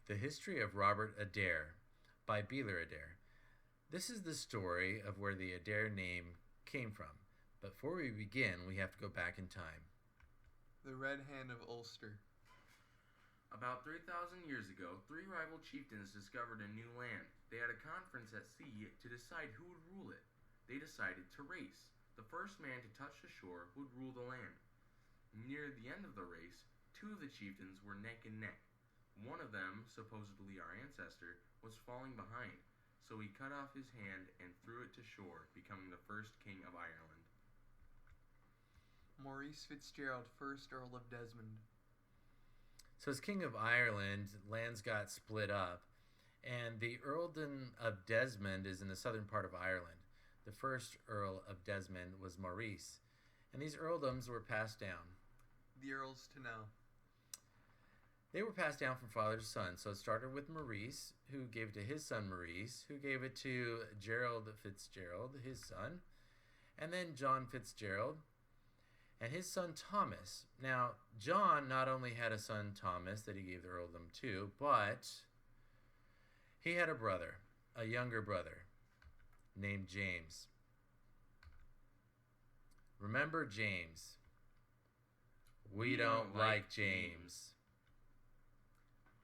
The History of Robert Adair by Adair. This is the story of where the Adair name came from. But before we begin, we have to go back in time. The Red Hand of Ulster. About 3,000 years ago, three rival chieftains discovered a new land. They had a conference at sea to decide who would rule it. They decided to race. The first man to touch the shore would rule the land. Near the end of the race, two of the chieftains were neck and neck. One of them, supposedly our ancestor, was falling behind, so he cut off his hand and threw it to shore, becoming the first king of Ireland. Maurice Fitzgerald, 1st Earl of Desmond. So as King of Ireland, lands got split up, and the Earldom of Desmond is in the southern part of Ireland. The first Earl of Desmond was Maurice, and these earldoms were passed down. The Earls to know. They were passed down from father to son, so it started with Maurice, who gave it to his son Maurice, who gave it to Gerald Fitzgerald, his son, and then John Fitzgerald, and his son Thomas. Now, John not only had a son Thomas that he gave the earldom to, but he had a brother, a younger brother, named James. Remember James. We don't like James.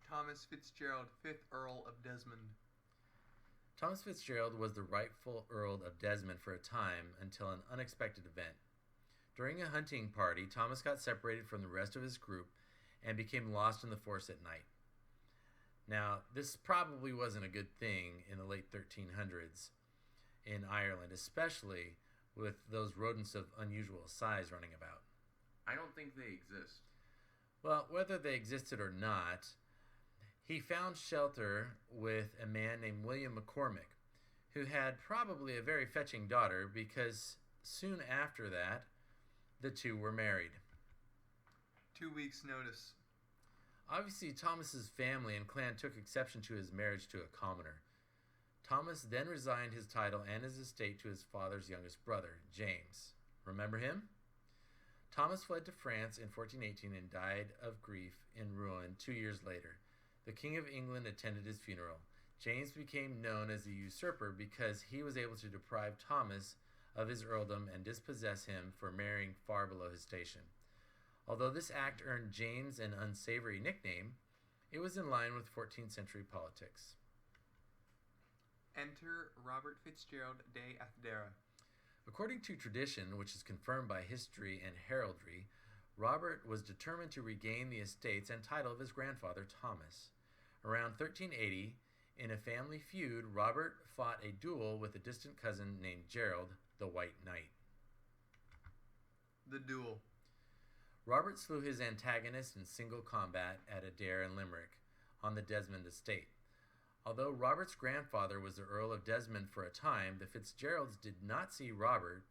Thomas Fitzgerald, 5th Earl of Desmond. Thomas Fitzgerald was the rightful Earl of Desmond for a time until an unexpected event. During a hunting party, Thomas got separated from the rest of his group and became lost in the forest at night. Now, this probably wasn't a good thing in the late 1300s in Ireland, especially with those rodents of unusual size running about. I don't think they exist. Well, whether they existed or not, he found shelter with a man named William McCormick, who had probably a very fetching daughter because soon after that, the two were married. 2 weeks' notice. Obviously, Thomas's family and clan took exception to his marriage to a commoner. Thomas then resigned his title and his estate to his father's youngest brother, James. Remember him? Thomas fled to France in 1418 and died of grief in ruin 2 years later. The King of England attended his funeral. James became known as the usurper because he was able to deprive Thomas of his earldom and dispossess him for marrying far below his station. Although this act earned James an unsavory nickname, it was in line with 14th century politics. Enter Robert Fitzgerald de Adair. According to tradition, which is confirmed by history and heraldry, Robert was determined to regain the estates and title of his grandfather Thomas. Around 1380, in a family feud, Robert fought a duel with a distant cousin named Gerald, the White Knight. The duel. Robert slew his antagonist in single combat at Adair and Limerick on the Desmond estate. Although Robert's grandfather was the Earl of Desmond for a time, the Fitzgeralds did not see Robert,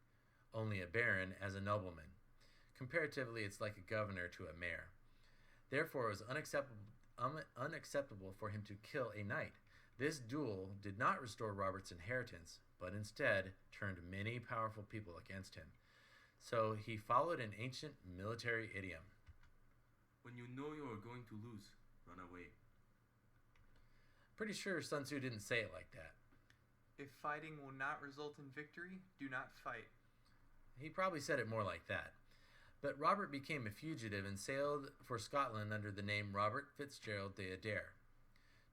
only a baron, as a nobleman. Comparatively, it's like a governor to a mayor. Therefore, it was unacceptable for him to kill a knight. This duel did not restore Robert's inheritance, but instead turned many powerful people against him. So he followed an ancient military idiom. When you know you are going to lose, run away. Pretty sure Sun Tzu didn't say it like that. If fighting will not result in victory, do not fight. He probably said it more like that. But Robert became a fugitive and sailed for Scotland under the name Robert Fitzgerald de Adair.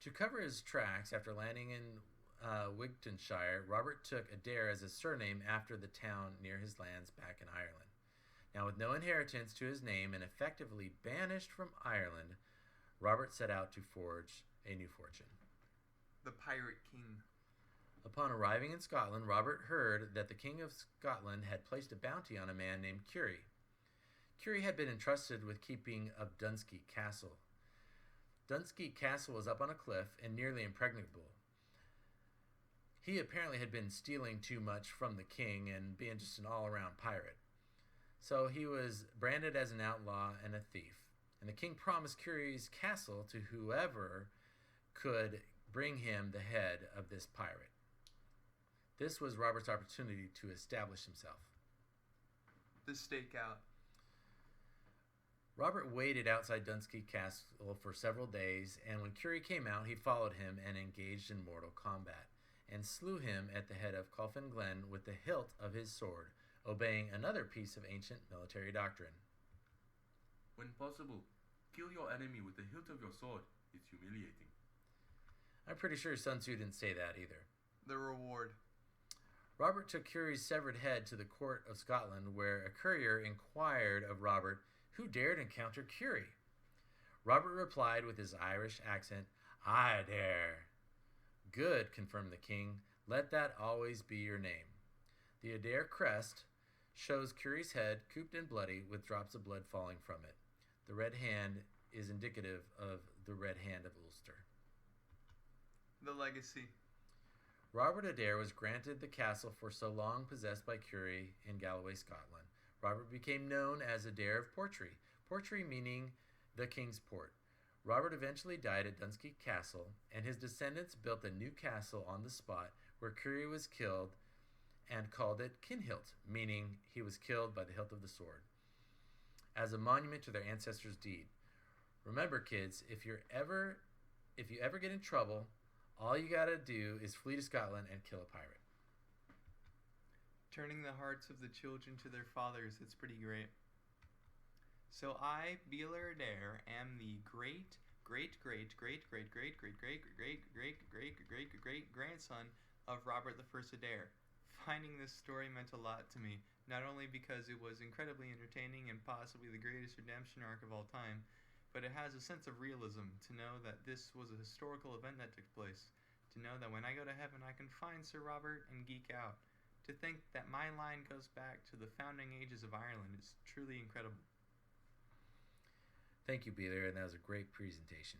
To cover his tracks after landing in Wigtonshire, Robert took Adair as a surname after the town near his lands back in Ireland. Now, with no inheritance to his name and effectively banished from Ireland, Robert set out to forge a new fortune. The Pirate King. Upon arriving in Scotland, Robert heard that the King of Scotland had placed a bounty on a man named Curie. Curie had been entrusted with keeping of Dunskeat Castle. Dunskeat Castle was up on a cliff and nearly impregnable. He apparently had been stealing too much from the king and being just an all-around pirate. So he was branded as an outlaw and a thief. And the king promised Curie's castle to whoever could bring him the head of this pirate. This was Robert's opportunity to establish himself. The Stakeout. Robert waited outside Dunsky Castle for several days, and when Curie came out, he followed him and engaged in mortal combat, and slew him at the head of Colfin Glen with the hilt of his sword, obeying another piece of ancient military doctrine. When possible, kill your enemy with the hilt of your sword. It's humiliating. I'm pretty sure Sun Tzu didn't say that either. The reward. Robert took Curie's severed head to the court of Scotland, where a courier inquired of Robert who dared encounter Curie. Robert replied with his Irish accent, "I dare." "Good," confirmed the king. "Let that always be your name." The Adair crest shows Curie's head, cooped and bloody, with drops of blood falling from it. The red hand is indicative of the Red Hand of Ulster. The legacy. Robert Adair was granted the castle for so long possessed by Curie in Galloway, Scotland. Robert became known as Adair of Portree, Portree meaning the King's Port. Robert eventually died at Dunsky Castle, and his descendants built a new castle on the spot where Curie was killed and called it Kinhilt, meaning he was killed by the hilt of the sword, as a monument to their ancestors' deed. Remember, kids, if you ever get in trouble, all you gotta do is flee to Scotland and kill a pirate. Turning the hearts of the children to their fathers, it's pretty great. So I, Beeler Adair, am the great-great-great-great-great-great-great-great-great-great-great-great-grandson of Robert the First Adair. Finding this story meant a lot to me, not only because it was incredibly entertaining and possibly the greatest redemption arc of all time, but it has a sense of realism to know that this was a historical event that took place, to know that when I go to heaven I can find Sir Robert and geek out. To think that my line goes back to the founding ages of Ireland is truly incredible. Thank you, Beeler, and that was a great presentation.